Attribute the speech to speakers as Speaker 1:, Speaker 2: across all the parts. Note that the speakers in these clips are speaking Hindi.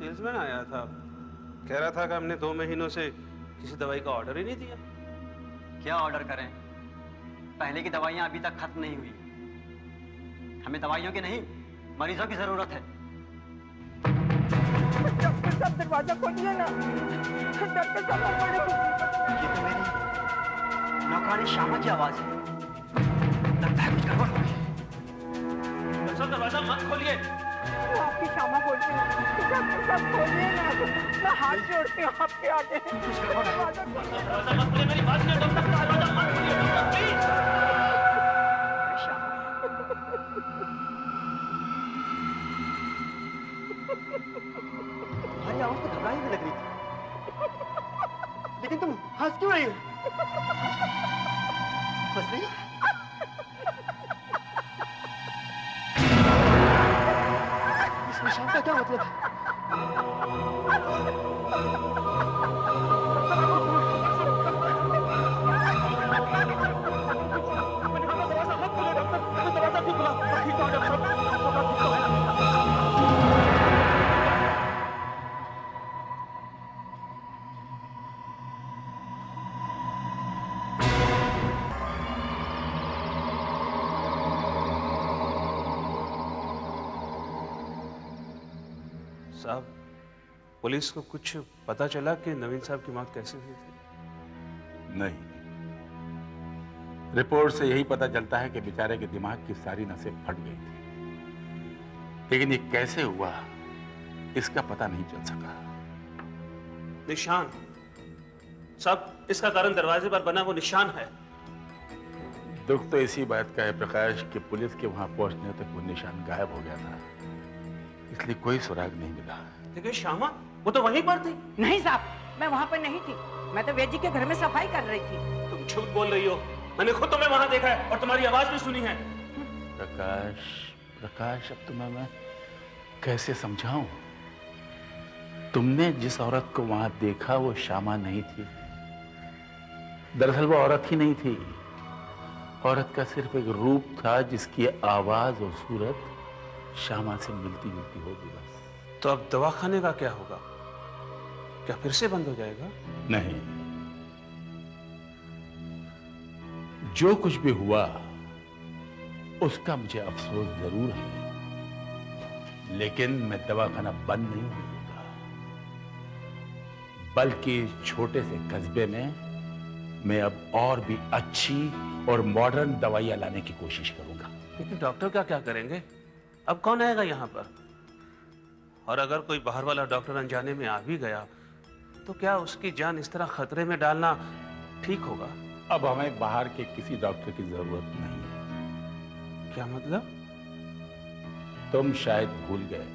Speaker 1: सेल्समैन आया था, कह रहा था कि हमने 2 महीनों से किसी दवाई का ऑर्डर ही नहीं दिया।
Speaker 2: क्या ऑर्डर करें? पहले की दवाइयां अभी तक खत्म नहीं हुई। हमें दवाइयों की नहीं, मरीजों की जरूरत है।
Speaker 3: डॉक्टर साहब दरवाजा खोलिए ना। डॉक्टर साहब बड़े।
Speaker 2: ये तो मेरी नौकरानी श्यामा की आवाज है। लगता है कुछ गड़बड़ हो गई।
Speaker 1: डॉक्टर साहब दरवाजा मत खोलिए।
Speaker 3: आपकी श्यामा बोलती है। डॉक्टर साहब खोलिए ना, मैं हाथ जोड़ती हूँ आपके आगे। दरवाजा
Speaker 1: मत खोलिए, मेरी बात सुनिए डॉक्टर साहब, दरवाजा मत खोलिए डॉक्टर प्लीज।
Speaker 2: तुम्हारी आवाज तो घबराई हुई लग रही थी, लेकिन तुम हंस क्यों रही हो? हंस रही हो? इस निशान का क्या मतलब है?
Speaker 1: साहब, पुलिस को कुछ पता चला कि नवीन साहब की मौत कैसे हुई थी?
Speaker 4: नहीं, रिपोर्ट से यही पता चलता है कि बेचारे के दिमाग की सारी नसें फट गई थी, लेकिन ये कैसे हुआ इसका पता नहीं चल सका।
Speaker 1: निशान साहब, इसका कारण दरवाजे पर बना वो निशान है।
Speaker 4: दुख तो इसी बात का है प्रकाश कि पुलिस के वहां पहुंचने तक वो निशान गायब हो गया था, इसलिए कोई सुराग नहीं मिला।
Speaker 1: लेकिन श्यामा वो तो वहीं पर थी।
Speaker 3: नहीं साहब, मैं वहाँ पर नहीं थी। मैं तो वेजी के घर में सफाई कर रही थी।
Speaker 1: तुम झूठ बोल रही हो, मैंने खुद तुम्हें वहां देखा है और तुम्हारी आवाज भी सुनी है।
Speaker 4: प्रकाश, प्रकाश, अब तुम्हें मैं कैसे समझाऊं? तुमने जिस औरत को वहां देखा वो श्यामा नहीं थी। दरअसल वो औरत ही नहीं थी, औरत का सिर्फ एक रूप था जिसकी आवाज और सूरत श्यामा से मिलती जुलती होगी बस।
Speaker 1: तो अब दवाखाने का क्या होगा? क्या फिर से बंद हो जाएगा?
Speaker 4: नहीं, जो कुछ भी हुआ उसका मुझे अफसोस जरूर है, लेकिन मैं दवाखाना बंद नहीं होने दूंगा, बल्कि छोटे से कस्बे में मैं अब और भी अच्छी और मॉडर्न दवाइयां लाने की कोशिश करूंगा।
Speaker 1: लेकिन डॉक्टर का क्या करेंगे? अब कौन आएगा यहाँ पर? और अगर कोई बाहर वाला डॉक्टर अनजाने में आ भी गया तो क्या उसकी जान इस तरह खतरे में डालना ठीक होगा?
Speaker 4: अब हमें बाहर के किसी डॉक्टर की जरूरत नहीं।
Speaker 1: क्या मतलब?
Speaker 4: तुम शायद भूल गए,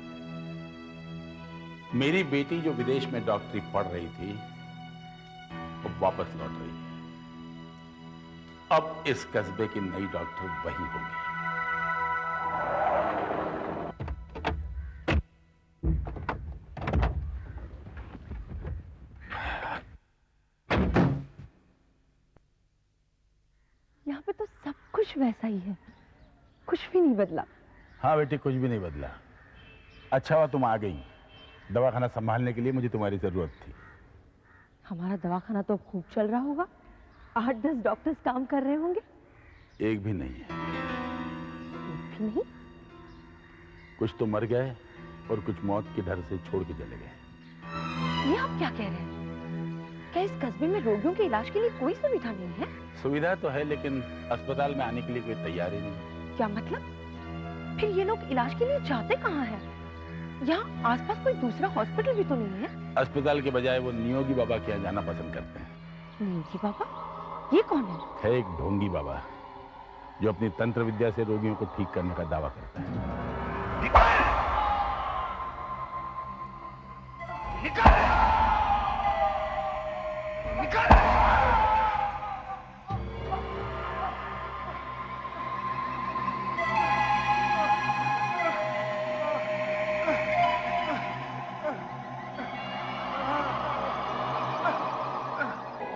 Speaker 4: मेरी बेटी जो विदेश में डॉक्टरी पढ़ रही थी वो वापस लौट रही है। अब इस कस्बे की नई डॉक्टर वही होगी।
Speaker 5: यहाँ पे तो सब कुछ वैसा ही है, कुछ भी नहीं बदला।
Speaker 4: हाँ बेटी, कुछ भी नहीं बदला। अच्छा हुआ तुम आ गई, दवाखाना संभालने के लिए मुझे तुम्हारी जरूरत थी।
Speaker 5: हमारा दवाखाना तो खूब चल रहा होगा, 8-10 डॉक्टर्स काम कर रहे होंगे।
Speaker 4: एक भी नहीं है।
Speaker 5: एक भी नहीं?
Speaker 4: कुछ तो मर गए और कुछ मौत के डर से छोड़ के चले गए।
Speaker 5: ये आप क्या कह रहे हैं? क्या इस कस्बे में रोगियों के इलाज के लिए कोई सुविधा नहीं है?
Speaker 4: सुविधा तो है, लेकिन अस्पताल में आने के लिए कोई तैयारी नहीं।
Speaker 5: क्या मतलब? फिर ये लोग इलाज के लिए जाते कहाँ हैं? यहाँ आसपास कोई दूसरा हॉस्पिटल भी तो नहीं है?
Speaker 4: अस्पताल के बजाय वो नियोगी बाबा के यहाँ जाना पसंद करते हैं।
Speaker 5: नियोगी बाबा? ये कौन है?
Speaker 4: एक ढोंगी बाबा जो अपनी तंत्र विद्या से रोगियों को ठीक करने का दावा करता है।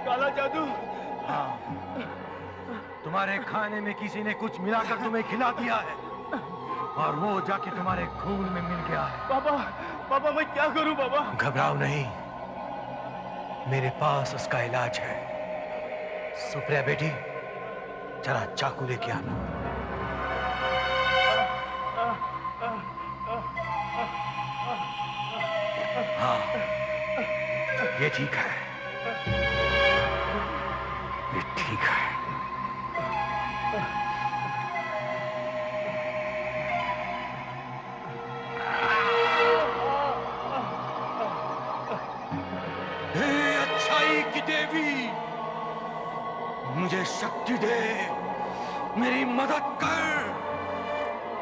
Speaker 6: काला जादू।
Speaker 2: हाँ, तुम्हारे खाने में किसी ने कुछ मिलाकर तुम्हें खिला दिया है और वो जाके तुम्हारे खून में मिल गया है।
Speaker 6: बाबा,
Speaker 4: बाबा मैं क्या करूं बाबा?
Speaker 6: घबराओ नहीं, मेरे पास उसका इलाज है। सुप्रिया बेटी, जरा चाकू लेके आना। हाँ, ये ठीक है, ये ठीक है। हे अच्छाई की देवी, मुझे शक्ति दे, मेरी मदद कर,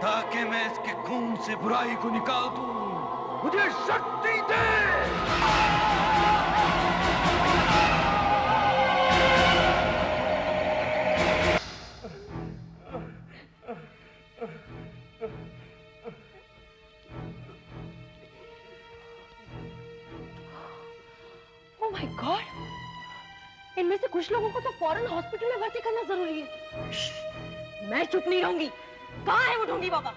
Speaker 6: ताकि मैं इसके खून से बुराई को निकाल दूं। मुझे शक्ति दे।
Speaker 5: ओह माय गॉड, इनमें से कुछ लोगों को तो फौरन हॉस्पिटल में भर्ती करना जरूरी है। मैं चुप नहीं रहूंगी। कहाँ है वो ढोंगी बाबा?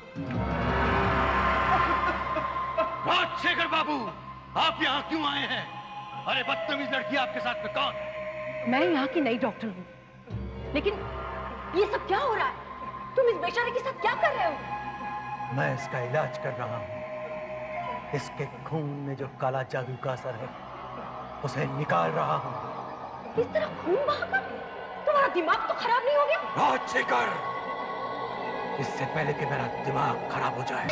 Speaker 6: राजशेखर बाबू, आप यहाँ क्यों आए हैं? अरे बदतमीज लड़की आपके साथ में कौन है?
Speaker 5: मैं यहाँ की नई डॉक्टर हूँ, लेकिन ये सब क्या हो रहा है? तुम इस बेचारे के साथ क्या कर रहे हो?
Speaker 6: मैं इसका इलाज कर रहा हूँ। इसके खून में जो काला जादू का असर है, उसे निकाल रहा हूँ।
Speaker 5: इस तरह खून बहाकर तुम्हारा दिमाग तो खराब नहीं हो गया?
Speaker 6: राजशेखर, इससे पहले कि मेरा दिमाग खराब हो जाए,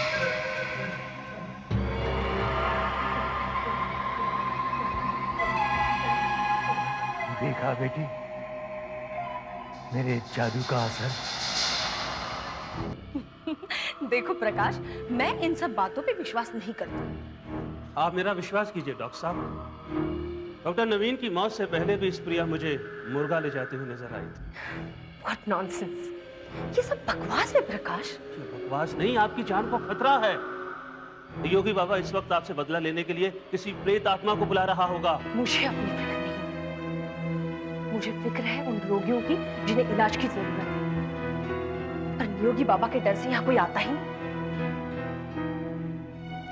Speaker 6: देखा बेटी मेरे जादू का असर?
Speaker 5: देखो प्रकाश, मैं इन सब बातों पे विश्वास नहीं करती।
Speaker 1: आप मेरा विश्वास कीजिए डॉक्टर साहब। डॉक्टर नवीन की मौत से पहले भी इस प्रिया मुझे मुर्गा ले जाते हुए नजर आई थी।
Speaker 5: व्हाट नॉनसेंस, ये सब बकवास है प्रकाश।
Speaker 1: ये बकवास नहीं, आपकी जान को खतरा है। योगी बाबा इस वक्त आपसे बदला लेने के लिए किसी प्रेत आत्मा को बुला रहा होगा।
Speaker 5: मुझे अपनी फिक्र नहीं, मुझे फिक्र है उन रोगियों की जिन्हें इलाज की जरूरत है। और योगी बाबा के डर से यहाँ कोई आता ही नहीं।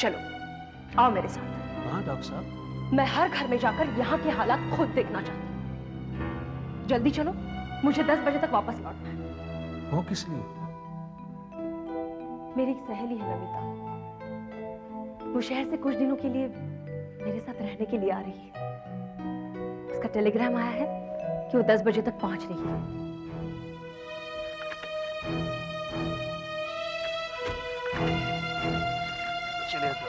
Speaker 5: चलो आओ मेरे साथ।
Speaker 1: हाँ डॉक्टर साहब,
Speaker 5: मैं हर घर में जाकर यहाँ के हालात खुद देखना चाहती हूँ। जल्दी चलो, मुझे 10 बजे तक वापस लौटना है।
Speaker 1: वो किस लिए?
Speaker 5: मेरी एक सहेली है नमिता, वो शहर से कुछ दिनों के लिए मेरे साथ रहने के लिए आ रही है। उसका टेलीग्राम आया है कि वो 10 बजे तक पहुंच रही है।
Speaker 1: चलिए तो।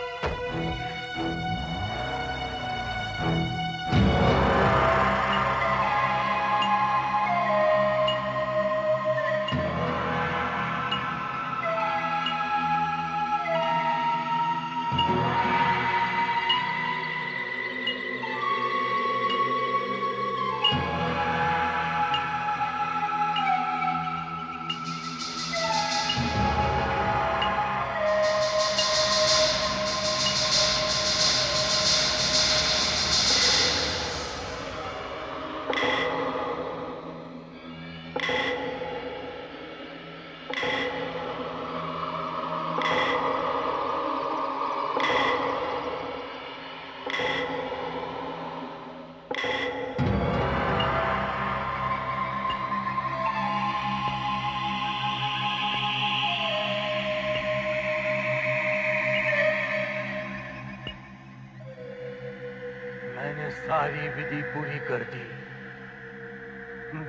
Speaker 6: मैंने सारी विधि पूरी कर दी,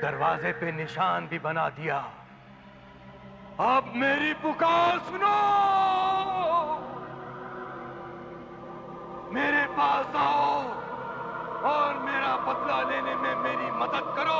Speaker 6: दरवाजे पे निशान भी बना दिया। अब मेरी पुकार सुनो, मेरे पास आओ और मेरा बदला लेने में मेरी मदद करो।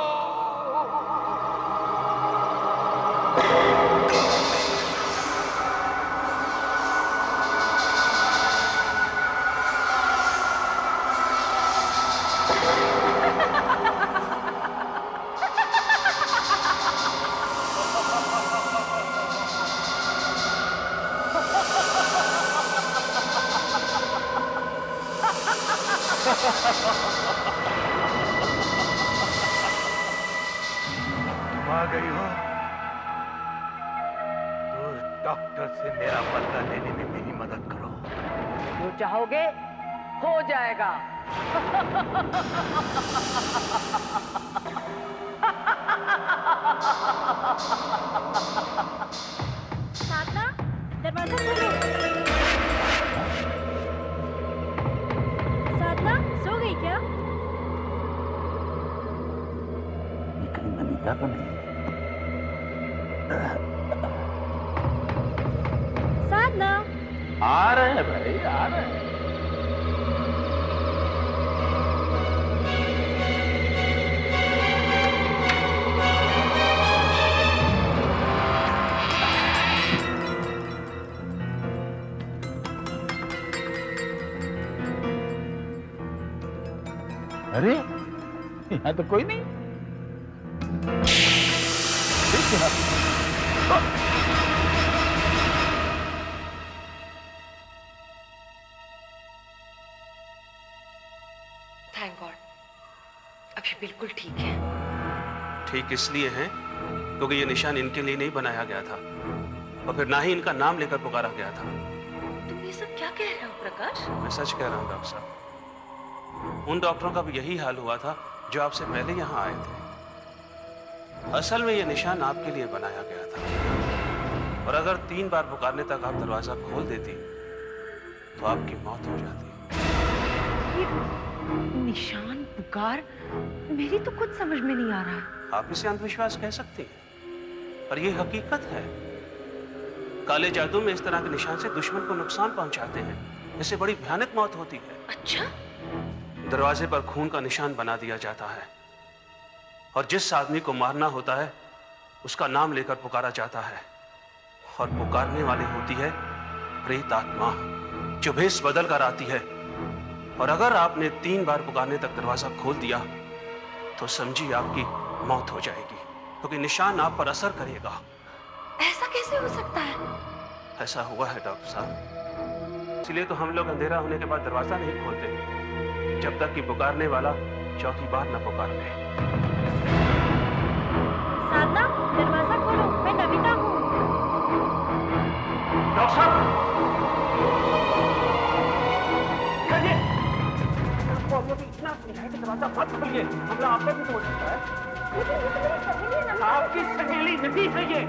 Speaker 6: तुम आ गई हो तो डॉक्टर से मेरा बदला लेने में मेरी मदद करो।
Speaker 3: जो चाहोगे हो जाएगा।
Speaker 7: साधना, दरवाजा खोलो। साधना सो गई क्या?
Speaker 4: ये कहीं नमिता तो नहीं?
Speaker 7: साधना,
Speaker 4: आ रहे हैं भाई, आ रहे हैं। अरे यहाँ तो कोई नहीं।
Speaker 5: थैंक गॉड, अभी बिल्कुल ठीक है।
Speaker 1: ठीक इसलिए हैं क्योंकि ये निशान इनके लिए नहीं बनाया गया था और फिर ना ही इनका नाम लेकर पुकारा गया था।
Speaker 5: तुम ये सब क्या कह रहे हो प्रकाश?
Speaker 1: मैं सच कह रहा हूँ डॉक्टर साहब। उन डॉक्टरों का भी यही हाल हुआ था जो आपसे पहले यहाँ आए थे। असल में ये निशान आपके लिए बनाया गया था और अगर 3 बार पुकारने तक आप दरवाजा खोल देती तो आपकी मौत हो जाती।
Speaker 5: ये निशान पुकार मेरी तो कुछ समझ में नहीं आ रहा है।
Speaker 1: आप इसे अंधविश्वास कह सकती हैं, पर यह हकीकत है। काले जादू में इस तरह के निशान से दुश्मन को नुकसान पहुंचाते हैं, इससे बड़ी भयानक मौत होती है।
Speaker 5: अच्छा?
Speaker 1: दरवाजे पर खून का निशान बना दिया जाता है और जिस आदमी को मारना होता है उसका नाम लेकर पुकारा जाता है और पुकारने वाली होती है प्रेत आत्मा जो भेष बदल कर आती है। और अगर आपने 3 बार पुकारने तक दरवाजा खोल दिया तो समझिए आपकी मौत हो जाएगी, क्योंकि निशान आप पर असर करेगा।
Speaker 5: ऐसा कैसे हो सकता है?
Speaker 1: ऐसा हुआ है डॉक्टर साहब, इसलिए तो हम लोग अंधेरा होने के बाद दरवाजा नहीं खोलते जब तक कि पुकारने वाला चौथी बार न पुकार ले।
Speaker 7: साधना, दरवाजा खोलो, मैं नमिता हूँ।
Speaker 1: डॉक्टर साहब,
Speaker 3: इतना समझाया कि दरवाजा मत खोलिए, हमला आप पर भी तो हो सकता है। आपकी सहेली नहीं है ये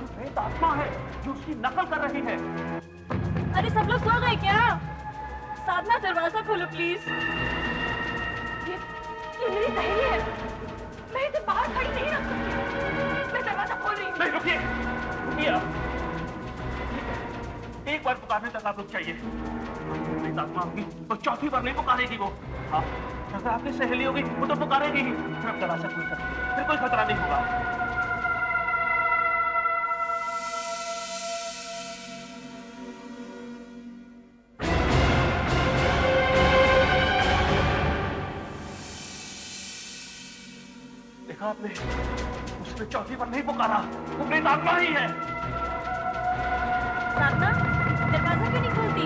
Speaker 3: प्रेत आत्मा है जो उसकी नकल कर रही है।
Speaker 7: अरे सब लोग सो गए क्या? साधना, दरवाजा खोलो प्लीज।
Speaker 5: ये मेरी सहेली है, मैं इसे बाहर खड़ी नहीं रख सकती। मैं दरवाजा खोल रही हूँ।
Speaker 3: नहीं, रुकिए रुकिए आप। एक बार पुकारने तक आप रुक जाइए। प्रेत आत्मा होगी तो चौथी बार नहीं पुकारेगी वो। हाँ, अगर आपकी सहेली होगी वो तो पुकारेगी ही। फिर आप दरवाजा खोल सकते हैं, फिर कोई खतरा नहीं होगा। देखा आपने, उसने चौथी बार नहीं पुकारा, वो प्रेत आत्मा ही है।
Speaker 7: साधना, दरवाजा क्यों नहीं खोलती?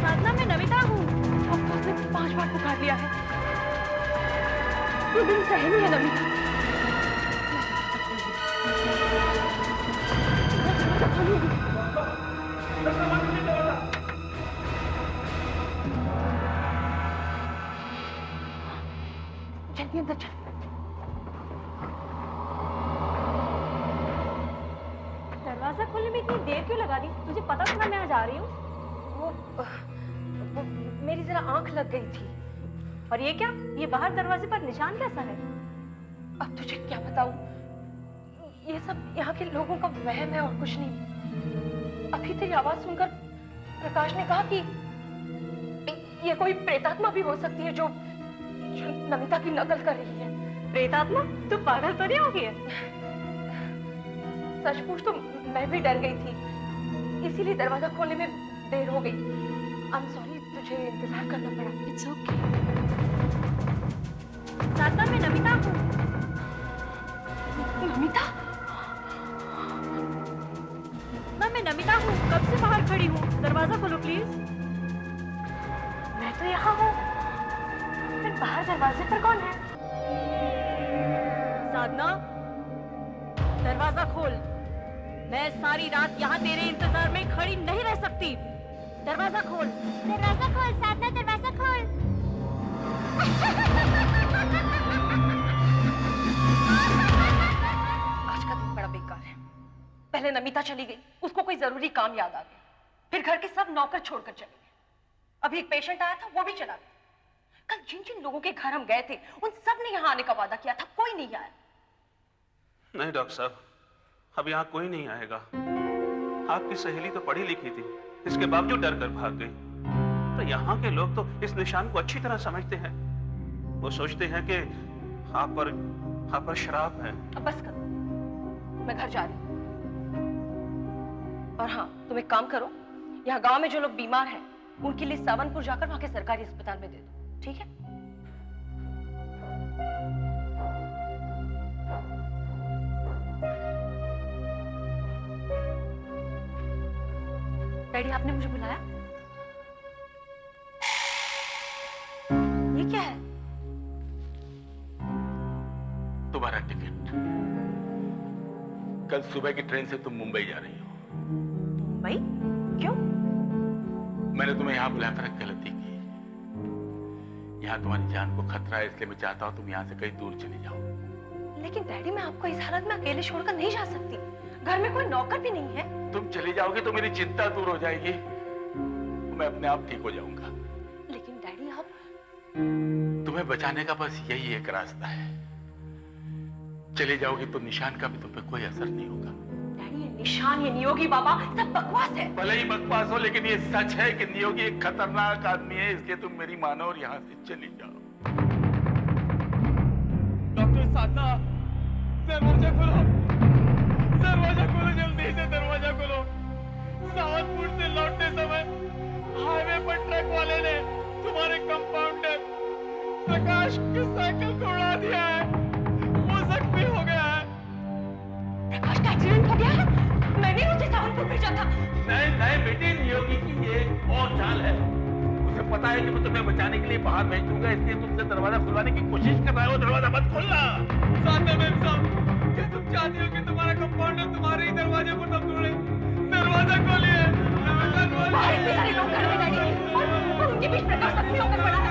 Speaker 7: साधना, मैं नमिता हूँ।
Speaker 5: अब तो उसने 5 बार पुकार लिया है। ये मेरी सहेली है नमिता। जल्दी अंदर चल।
Speaker 7: दरवाजा खोलने में इतनी देर क्यों लगा दी? तुझे पता था ना मैं आज आ रही हूँ।
Speaker 5: वो मेरी जरा आंख लग गई थी।
Speaker 7: और ये क्या? ये बाहर दरवाजे पर निशान कैसा है?
Speaker 5: अब तुझे क्या बताऊं? ये सब यहाँ के लोगों का वहम है और कुछ नहीं। अभी तेरी आवाज सुनकर प्रकाश ने कहा कि ये कोई प्रेतात्मा भी हो सकती है जो नमिता की नकल कर रही है।
Speaker 7: प्रेतात्मा? तू पागल तो नहीं हो गई है?
Speaker 5: सच पूछ तो मैं भी डर गई थी, इसीलिए दरवाजा खोलने में देर हो गई। आई एम सॉरी, तुझे इंतजार करना पड़ा।
Speaker 7: It's okay. साधना, मैं नमिता हूँ।
Speaker 5: नमिता?
Speaker 7: मैं नमिता हूँ, कब से बाहर खड़ी हूँ। दरवाजा खोलो प्लीज।
Speaker 5: मैं तो यहाँ हूँ, फिर बाहर दरवाजे पर कौन है?
Speaker 7: साधना, दरवाजा खोल। मैं सारी रात यहाँ तेरे इंतजार में खड़ी नहीं रह सकती। दरवाजा खोल।
Speaker 8: दरवाजा खोल साधना, दरवाजा खोल।
Speaker 5: आज का दिन बड़ा बेकार है। पहले नमिता चली गई, उसको कोई जरूरी काम याद आ गया, फिर घर के सब नौकर छोड़कर चले गए। अभी एक पेशेंट आया था, वो भी चला गया। कल जिन जिन लोगों के घर हम गए थे, उन सब ने यहाँ आने का वादा किया था, कोई नहीं आया।
Speaker 1: नहीं डॉक्टर साहब, अब यहाँ कोई नहीं आएगा। आपकी सहेली तो पढ़ी लिखी थी, इसके बावजूद डर कर भाग गई। तो यहाँ के लोग तो इस निशान को अच्छी तरह समझते हैं। वो सोचते हैं कि आप पर शराब है।
Speaker 5: अब बस करो, मैं घर जा रही हूँ। और हाँ, तुम एक काम करो, यहाँ गांव में जो लोग बीमार हैं, उनके लिए सावनपुर जाकर वहां के सरकारी अस्पताल में दे दो, ठीक है? डैडी, आपने मुझे बुलाया? ये क्या है?
Speaker 4: तुम्हारा टिकट। कल सुबह की ट्रेन से तुम मुंबई जा रही हो।
Speaker 5: मुंबई? क्यों?
Speaker 4: मैंने तुम्हें यहाँ बुलाकर एक गलती की। यहाँ तुम्हारी जान को खतरा है, इसलिए मैं चाहता हूँ तुम यहाँ से कहीं दूर चली जाओ।
Speaker 5: लेकिन डैडी, मैं आपको इस हालत में अकेले छोड़कर नहीं जा सकती। घर में कोई नौकर भी नहीं है।
Speaker 4: तुम चली जाओगी तो मेरी चिंता दूर हो जाएगी, मैं अपने आप ठीक हो जाऊंगा।
Speaker 5: लेकिन डैडी, आप...
Speaker 4: तुम्हें बचाने का बस यही एक रास्ता है। चली जाओगी तो निशान का भी तुम पे कोई असर नहीं होगा।
Speaker 5: डैडी, ये निशान, ये नियोगी बाबा सब बकवास है।
Speaker 4: भले ही बकवास हो, लेकिन ये सच है कि नियोगी एक खतरनाक आदमी है, इसलिए तुम मेरी मानो और यहाँ से चली जाओ।
Speaker 6: डॉक्टर साधना, दरवाजा खोलो, दरवाजा खोलो, जल्दी से दरवाजा खोलो। सावनपुर से लौटते समय हाईवे पर ट्रक वाले ने तुम्हारे कंपाउंडर प्रकाश की साइकिल को उड़ा दिया है, वो जख्मी हो गया है।
Speaker 5: प्रकाश का एक्सीडेंट हो गया है? मैंने उसे सावनपुर भेजा था।
Speaker 4: नहीं बेटी, नियोगी की ये और चाल है। उसे पता है कि मैं तुम्हें बचाने के लिए बाहर भेज दूंगा, इसलिए तुमसे दरवाजा खुलवाने की कोशिश कर रहा है। वो दरवाजा मत खोलना।
Speaker 6: साधना मैम साहब, क्या तुम चाहती हो कि तुम्हारा कंपाउंडर तुम्हारे ही दरवाजे पर दम तोड़े? दरवाजा खोलिए।
Speaker 5: बाहर इतने सारे लोग खड़े हैं डैडी, और उनके बीच प्रकाश जख्मी होकर पड़ा है।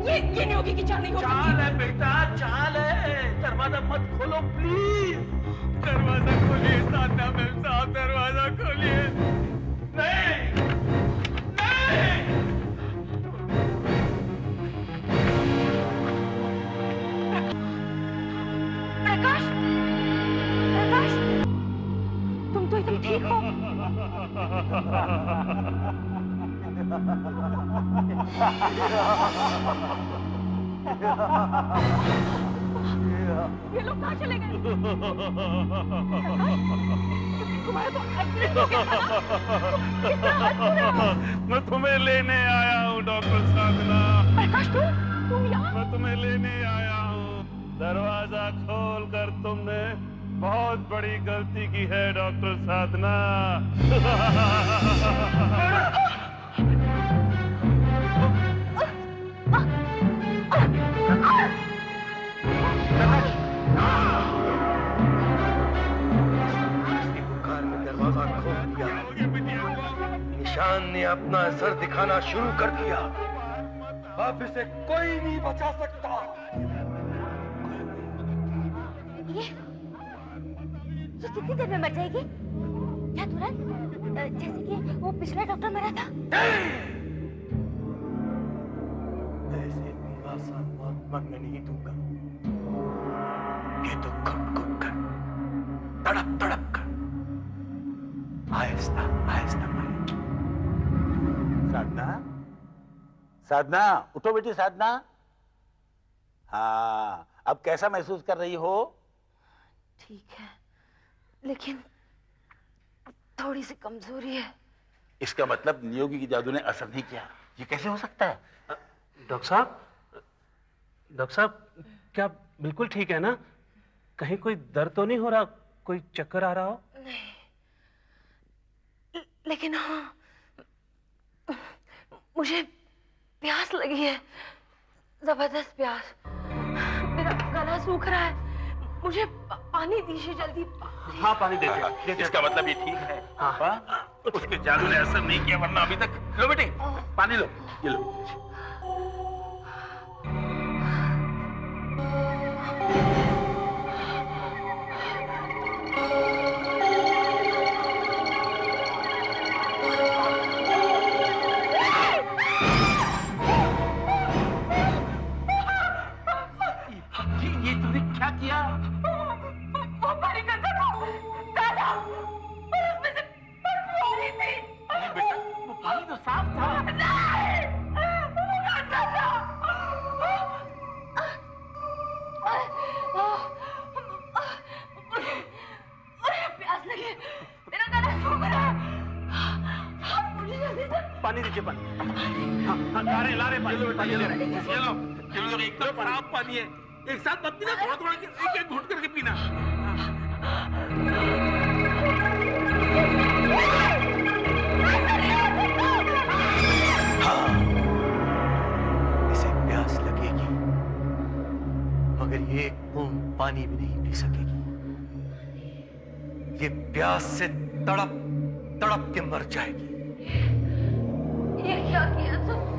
Speaker 5: ये नियोगी की चाल नहीं हो सकती।
Speaker 4: चाल है बेटा, चाल है। दरवाजा मत खोलो प्लीज।
Speaker 6: दरवाजा खोलिए साधना मैम साहब, दरवाजा खोलिए।
Speaker 4: नहीं, नहीं।
Speaker 5: प्रकाश, प्रकाश, तुम तो एकदम ठीक हो। ये लोग कहाँ चले गए? तुम्हारा तो एक्सीडेंट हो गया था ना? किस तरह हंस रहे हो?
Speaker 3: मैं तुम्हें लेने आया हूँ डॉक्टर साधना।
Speaker 5: प्रकाश, तुम यहाँ?
Speaker 3: मैं तुम्हें लेने आया हूँ। दरवाजा खोल कर तुमने बहुत बड़ी गलती की है डॉक्टर साधना।
Speaker 6: बुखार में दरवाजा खोल दिया। निशान ने अपना असर दिखाना शुरू कर दिया। अब इसे कोई नहीं बचा सकता।
Speaker 8: ये कितनी देर में मर जाएगी? क्या तुरंत? जैसे कि वो पिछला डॉक्टर मरा था।
Speaker 6: ऐसे मेरा सा मौत मैं नहीं दूंगा। ये तो घुट घुट कर, तड़प तड़प कर, आहिस्ता आहिस्ता मरेगी।
Speaker 4: साधना, साधना, उठो बेटी साधना। हाँ, अब कैसा महसूस कर रही हो?
Speaker 5: ठीक है, लेकिन थोड़ी सी कमजोरी है।
Speaker 4: इसका मतलब नियोगी की जादू ने असर नहीं किया। ये कैसे हो सकता है?
Speaker 1: डॉक्टर साहब, क्या बिल्कुल ठीक है ना? कहीं कोई दर्द तो नहीं हो रहा? कोई चक्कर आ रहा हो?
Speaker 5: नहीं, लेकिन हाँ, मुझे प्यास लगी है, जबरदस्त प्यास। मेरा गला सूख रहा है, मुझे पानी दीजिए जल्दी।
Speaker 1: हाँ पानी देते देते।
Speaker 3: इसका मतलब ये ठीक है। हाँ, उसके जादू ने असर नहीं किया, वरना अभी तक। लो बेटे, पानी लो, ये लो। ये तुमने क्या किया?
Speaker 5: वो पानी गंदा था, काला, और उसमें से बदबू आ रही थी।
Speaker 3: नहीं बेटा, वो पानी तो साफ था।
Speaker 5: नहीं, वो गंदा था। मुझे प्यास लगी, मेरा गला सूख रहा है। मुझे जल्दी से
Speaker 1: पानी दीजिए पानी। हाँ ला रहे पानी।
Speaker 3: ये लो, एकदम साफ पानी है। एक साथ मत पीना, थोड़ा थोड़ा एक एक घूंट करके पीना।
Speaker 9: हाँ, इसे प्यास लगेगी, मगर ये एक बूंद पानी भी नहीं पी सकेगी। ये प्यास से तड़प तड़प के मर जाएगी।
Speaker 5: ये क्या किया तुमने?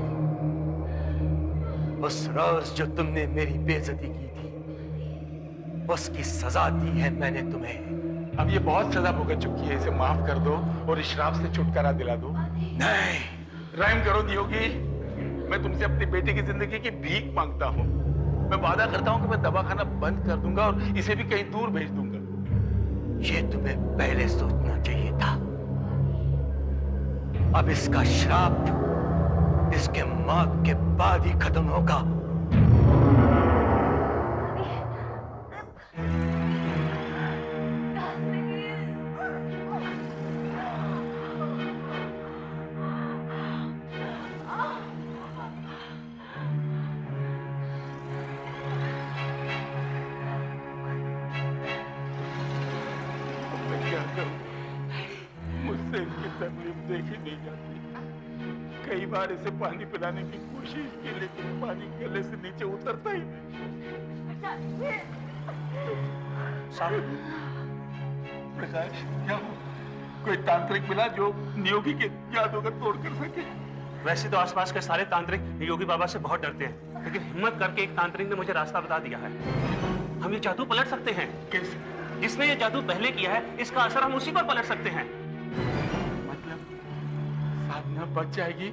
Speaker 9: उस रोज जो तुमने मेरी बेइज्जती की थी, उसकी सजा दी है मैंने तुम्हें।
Speaker 3: अब ये बहुत सजा भुगत चुकी है, इसे माफ कर दो और इस श्राप से छुटकारा दिला दो।
Speaker 9: नहीं,
Speaker 3: रहम करो नियोगी, मैं तुमसे अपनी बेटे की जिंदगी की भीख मांगता हूँ। मैं वादा करता हूँ कि मैं दवाखाना बंद कर दूंगा और इसे भी कहीं दूर भेज दूंगा।
Speaker 9: ये तुम्हें पहले सोचना चाहिए था। अब इसका श्राप इसके मौत के बाद ही खत्म होगा।
Speaker 3: मैं क्या करूं? मुझसे इसकी तकलीफ देखी नहीं जाती। कई बार इसे पानी पिलाने की कोशिश की, लेकिन पानी गले से नीचे उतरता ही नहीं। प्रकाश, क्या हो? कोई तांत्रिक मिला जो नियोगी के जादू को तोड़ कर सके?
Speaker 1: वैसे तो आसपास के सारे तांत्रिक योगी बाबा से बहुत डरते हैं, लेकिन हिम्मत करके एक तांत्रिक ने मुझे रास्ता बता दिया है। हम ये जादू पलट सकते हैं।
Speaker 3: कैसे?
Speaker 1: जिसने ये जादू पहले किया है, इसका असर हम उसी पर पलट सकते हैं।
Speaker 3: मतलब साधना बच जाएगी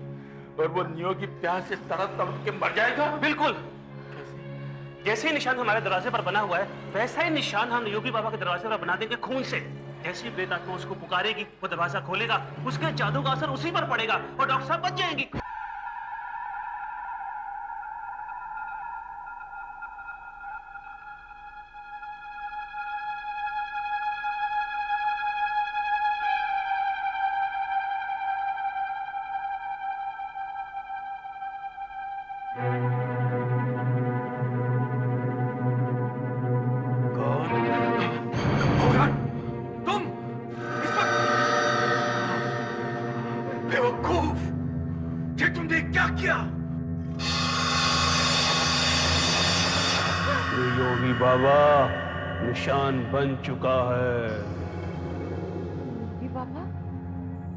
Speaker 3: और वो नियोगी प्यास से तड़प तड़प के मर जाएगा?
Speaker 1: बिल्कुल। जैसे ही निशान हमारे दरवाजे पर बना हुआ है, वैसा ही निशान हम योगी बाबा के दरवाजे पर बना देंगे खून से। जैसी प्रेतात्मा उसको पुकारेगी, वो दरवाजा खोलेगा, उसके जादू का असर उसी पर पड़ेगा और डॉक्टर साहब बच जाएंगी।
Speaker 9: बेवकूफ, ये तुमने क्या किया?
Speaker 1: योगी बाबा, निशान बन चुका है।
Speaker 5: योगी बाबा,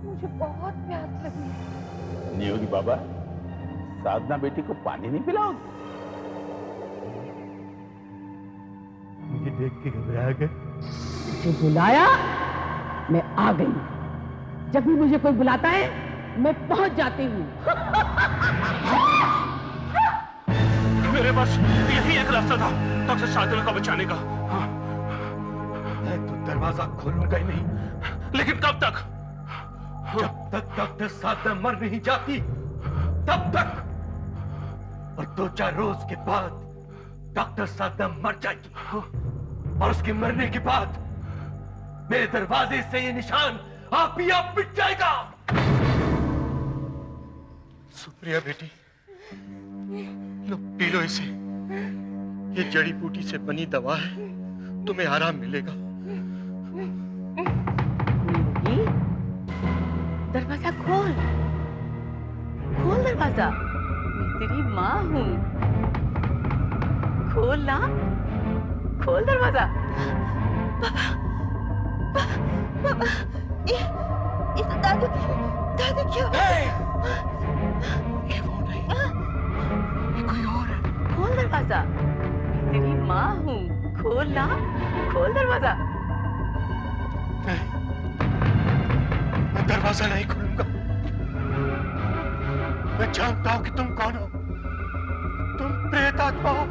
Speaker 5: मुझे बहुत प्यास लगी है।
Speaker 4: नियोगी बाबा, साधना बेटी को पानी नहीं पिलाओगे?
Speaker 9: मुझे देख के घबरा गए।
Speaker 10: मुझे बुलाया, मैं आ गई। जब भी मुझे कोई बुलाता है, मैं पहुंच जाती हूँ।
Speaker 1: मेरे पास यही एक रास्ता था डॉक्टर साधना को बचाने का। हाँ।
Speaker 9: मैं तो दरवाजा खोलूंगा ही नहीं।
Speaker 1: लेकिन कब तक?
Speaker 9: जब तक डॉक्टर साधना मर नहीं जाती, तब तक। और 2-4 रोज के बाद डॉक्टर साधना मर जाएगी, और उसके मरने के बाद मेरे दरवाजे से ये निशान आप ही आप मिट जाएगा। सुप्रिया बेटी, लो पी लो इसे। ये जड़ी बूटी से बनी दवा है, तुम्हें आराम मिलेगा।
Speaker 10: नियोगी, दरवाजा खोल, खोल दरवाजा। मैं तेरी माँ हूँ। खोल ना, खोल दरवाजा।
Speaker 8: पापा, ये तो दादू क्यों?
Speaker 9: ये वो नहीं, ये कोई और है।
Speaker 10: खोल दरवाजा, तेरी माँ हूँ। खोल ना, खोल दरवाजा।
Speaker 9: नहीं, मैं दरवाजा नहीं खोलूंगा। मैं जानता हूं कि तुम कौन हो। तुम प्रेत आत्मा हो।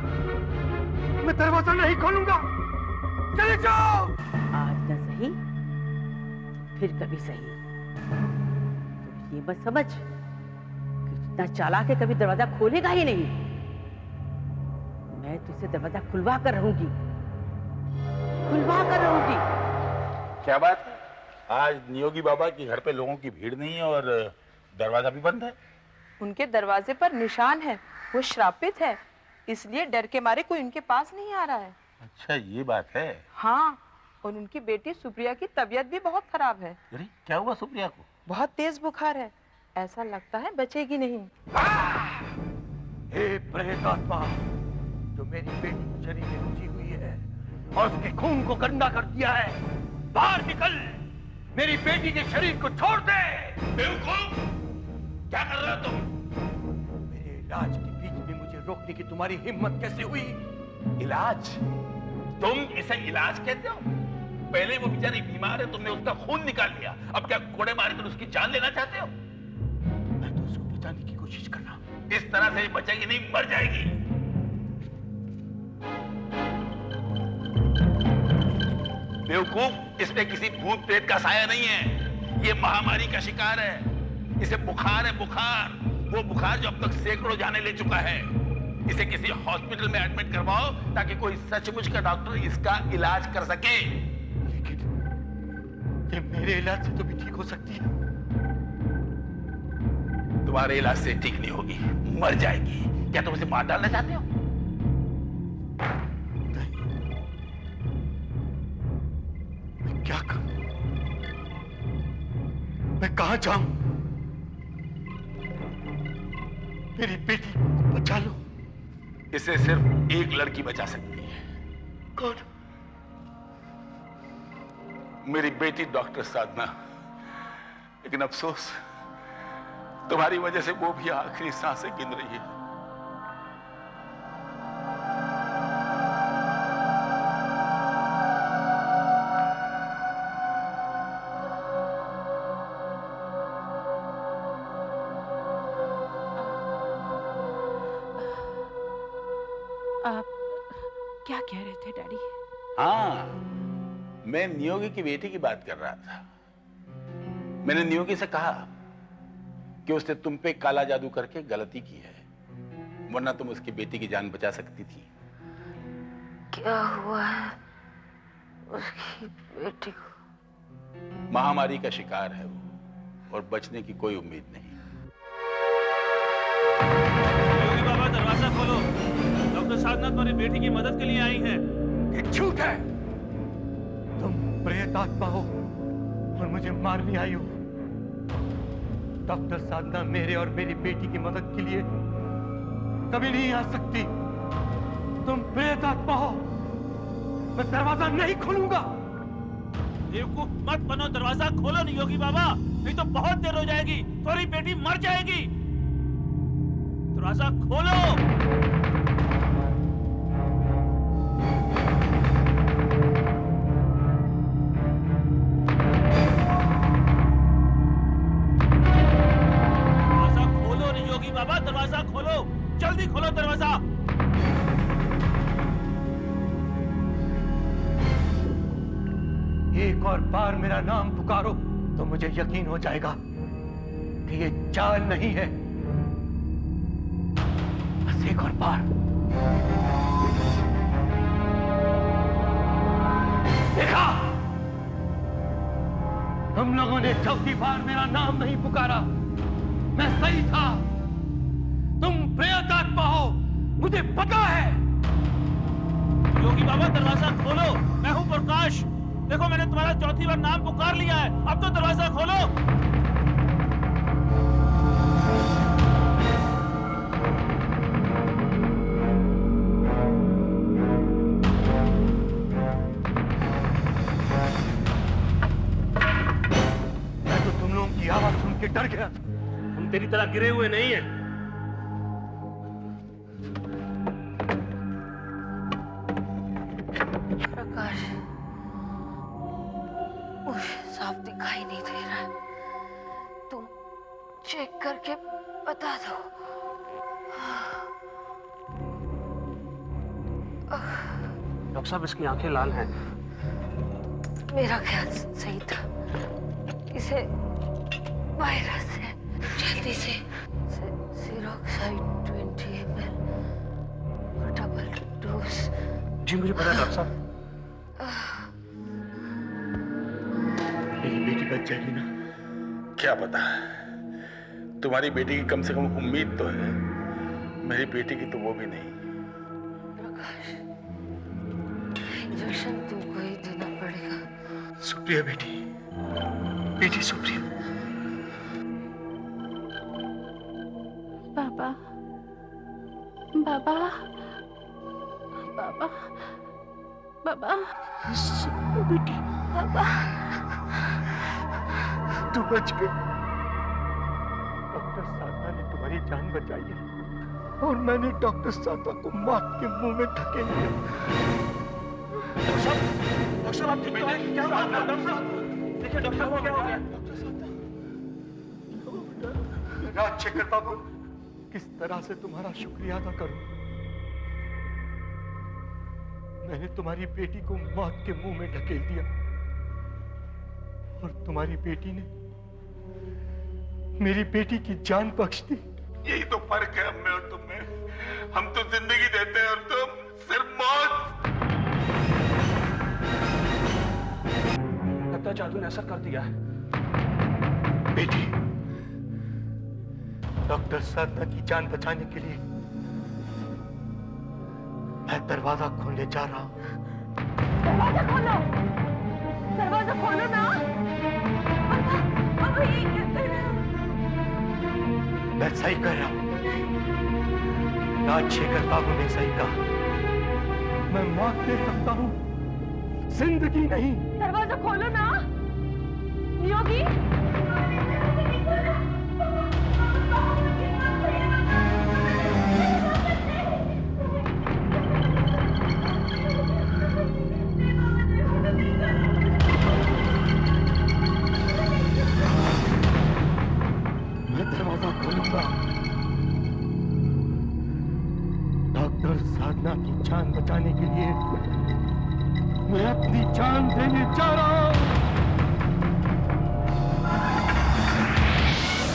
Speaker 9: मैं दरवाजा नहीं खोलूंगा। चले जाओ।
Speaker 10: आज न सही, फिर कभी सही। तो ये मत समझ कि इतना चालाक है कभी दरवाजा खोलेगा ही नहीं। मैं तुझसे दरवाजा खुलवा कर रहूंगी।
Speaker 4: क्या बात है? आज नियोगी बाबा के घर पे लोगों की भीड़ नहीं है और दरवाजा भी बंद है।
Speaker 11: उनके दरवाजे पर निशान है, वो श्रापित है, इसलिए डर के मारे कोई उनके पास नहीं आ रहा है।
Speaker 4: अच्छा ये बात है।
Speaker 11: हाँ, और उनकी बेटी सुप्रिया की तबीयत भी बहुत खराब है।
Speaker 4: अरे क्या हुआ सुप्रिया को?
Speaker 11: बहुत तेज बुखार है, ऐसा लगता है बचेगी नहीं।
Speaker 9: हे प्रेत आत्मा, जो मेरी बेटी के शरीर में घुसी हुई है और उसके खून को गंदा कर दिया है, बाहर निकल। मेरी बेटी के शरीर को छोड़ दे।
Speaker 4: बेवकूफ, क्या कर रहे हो तुम?
Speaker 9: मेरे इलाज के बीच में मुझे रोकने की तुम्हारी हिम्मत कैसे हुई?
Speaker 4: इलाज? तुम इसे इलाज कहते हो? पहले वो बेचारी बीमार है, तुमने उसका खून निकाल लिया, अब क्या कोड़े मारकर उसकी जान लेना चाहते हो?
Speaker 9: मैं तो उसको बचाने की कोशिश कर रहा हूं।
Speaker 4: इस तरह से बचेगी नहीं, मर जाएगी। बेवकूफ, इसमें किसी भूत प्रेत का साया नहीं है। ये महामारी का शिकार है। इसे बुखार है, बुखार। वो बुखार जो अब तक सैकड़ों जाने ले चुका है। इसे किसी हॉस्पिटल में एडमिट करवाओ ताकि कोई सचमुच का डॉक्टर इसका इलाज कर सके।
Speaker 9: लेकिन ये मेरे इलाज से तो भी ठीक हो सकती है।
Speaker 4: तुम्हारे इलाज से ठीक नहीं होगी, मर जाएगी। क्या तुम उसे मार डालना चाहते हो?
Speaker 9: मैं क्या करूं? मैं कहां जाऊं? मेरी बेटी को बचा लो।
Speaker 4: इसे सिर्फ एक लड़की बचा सकती है।
Speaker 9: कौन?
Speaker 4: मेरी बेटी डॉक्टर साधना। लेकिन अफसोस, तुम्हारी वजह से वो भी आखिरी सांसें गिन रही है।
Speaker 11: आप क्या कह रहे थे डैडी?
Speaker 4: हाँ, मैं नियोगी की बेटी की बात कर रहा था। मैंने नियोगी से कहा कि उसने तुम पे काला जादू करके गलती की है, वरना तुम उसकी बेटी की जान बचा सकती थी।
Speaker 5: क्या हुआ है उसकी बेटी को?
Speaker 4: महामारी का शिकार है वो, और बचने की कोई उम्मीद नहीं।
Speaker 1: योगी बाबा, दरवाजा खोलो। डॉक्टर साधना तुम्हारी बेटी की मदद के लिए आई हैं।
Speaker 9: ये झूठ है। तुम प्रेत आत्मा हो और मुझे मारने आई हो। डॉक्टर साधना मेरे और मेरी बेटी की मदद के लिए कभी नहीं आ सकती। तुम प्रेत आत्मा हो। मैं दरवाजा नहीं खोलूंगा।
Speaker 1: बेवकूफ मत बनो, दरवाजा खोलो नहीं योगी बाबा, नहीं तो बहुत देर हो जाएगी, तुम्हारी बेटी मर जाएगी। दरवाजा खोलो। दरवाजा खोलो नहीं योगी बाबा, दरवाजा खोलो, जल्दी खोलो दरवाजा।
Speaker 9: एक और बार मेरा नाम पुकारो तो मुझे यकीन हो जाएगा कि ये चाल नहीं है। बस एक और बार। देखा, तुम लोगों ने चौथी बार मेरा नाम नहीं पुकारा। मैं सही था। तुम प्रेत आत्मा हो, मुझे पता है।
Speaker 1: योगी बाबा, दरवाजा खोलो, मैं हूं प्रकाश। देखो, मैंने तुम्हारा चौथी बार नाम पुकार लिया है, अब तो दरवाजा खोलो।
Speaker 9: के डर गया।
Speaker 1: हम तेरी तरह गिरे हुए नहीं हैं।
Speaker 5: प्रकाश, मुझे साफ दिखाई नहीं दे रहा है। तुम चेक करके बता दो।
Speaker 1: डॉक्टर साहब, इसकी आंखें लाल हैं।
Speaker 5: मेरा ख्याल सही था, इसे वायरस है। जल्दी से सिरोक्साइड 20 ml और डबल डोज।
Speaker 1: जी मुझे पता है डॉक्टर साहब।
Speaker 9: मेरी बेटी बच जाएगी ना?
Speaker 4: क्या पता, तुम्हारी बेटी की कम से कम उम्मीद तो है, मेरी बेटी की तो वो भी नहीं।
Speaker 5: प्रकाश, इंजेक्शन तुमको ही देना पड़ेगा।
Speaker 9: सुप्रिया बेटी, बेटी सुप्रिया।
Speaker 7: बाबा, बाबा, बाबा, बाबा,
Speaker 9: सुप्रिया बेटी,
Speaker 5: बाबा,
Speaker 9: तू बच गई। डॉक्टर साधना ने तुम्हारी जान बचाई है और मैंने डॉक्टर साधना को मौत के मुंह में धकेल दिया।
Speaker 1: डॉक्टर साहब, आप ठीक तो हैं? क्या बात है डॉक्टर साहब? देखिए डॉक्टर साहब, क्या हो गया?
Speaker 9: राजशेखर बाबू, किस तरह से तुम्हारा शुक्रिया अदा करूं? मैंने तुम्हारी बेटी को मौत के मुंह में ढकेल दिया और तुम्हारी बेटी ने मेरी बेटी की जान बख्श दी।
Speaker 4: यही तो फर्क है हम में और तुम में। हम तो जिंदगी देते हैं और तुम सिर्फ मौत।
Speaker 1: लगता है जादू ने असर कर दिया है।
Speaker 9: बेटी, डॉक्टर साधना की जान बचाने के लिए मैं दरवाजा खोलने जा रहा हूं।
Speaker 5: दरवाजा खोलो, दरवाजा खोलो ना। अब ये क्या कर रहे हो?
Speaker 9: मैं सही कर रहा हूं। राजशेखर बाबू ने सही कहा। मैं मौत दे सकता हूं, जिंदगी नहीं।
Speaker 5: दरवाजा खोलो ना, नियोगी।
Speaker 9: मैं दरवाजा खोलूंगा। डॉक्टर साधना की जान बचाने के लिए मैं अपनी जान देने जा रहा हूं।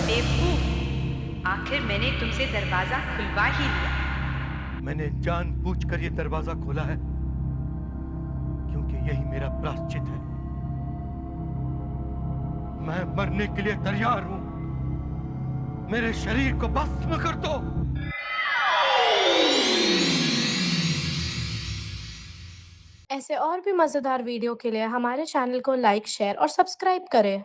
Speaker 12: बेवकूफ, आखिर मैंने तुमसे दरवाजा खुलवा ही लिया।
Speaker 9: मैंने जानबूझकर ये दरवाजा खोला है क्योंकि यही मेरा प्रायश्चित है। मैं मरने के लिए तैयार हूं। मेरे शरीर को भस्म कर दो।
Speaker 13: ऐसे और भी मजेदार वीडियो के लिए हमारे चैनल को लाइक, शेयर और सब्सक्राइब करें।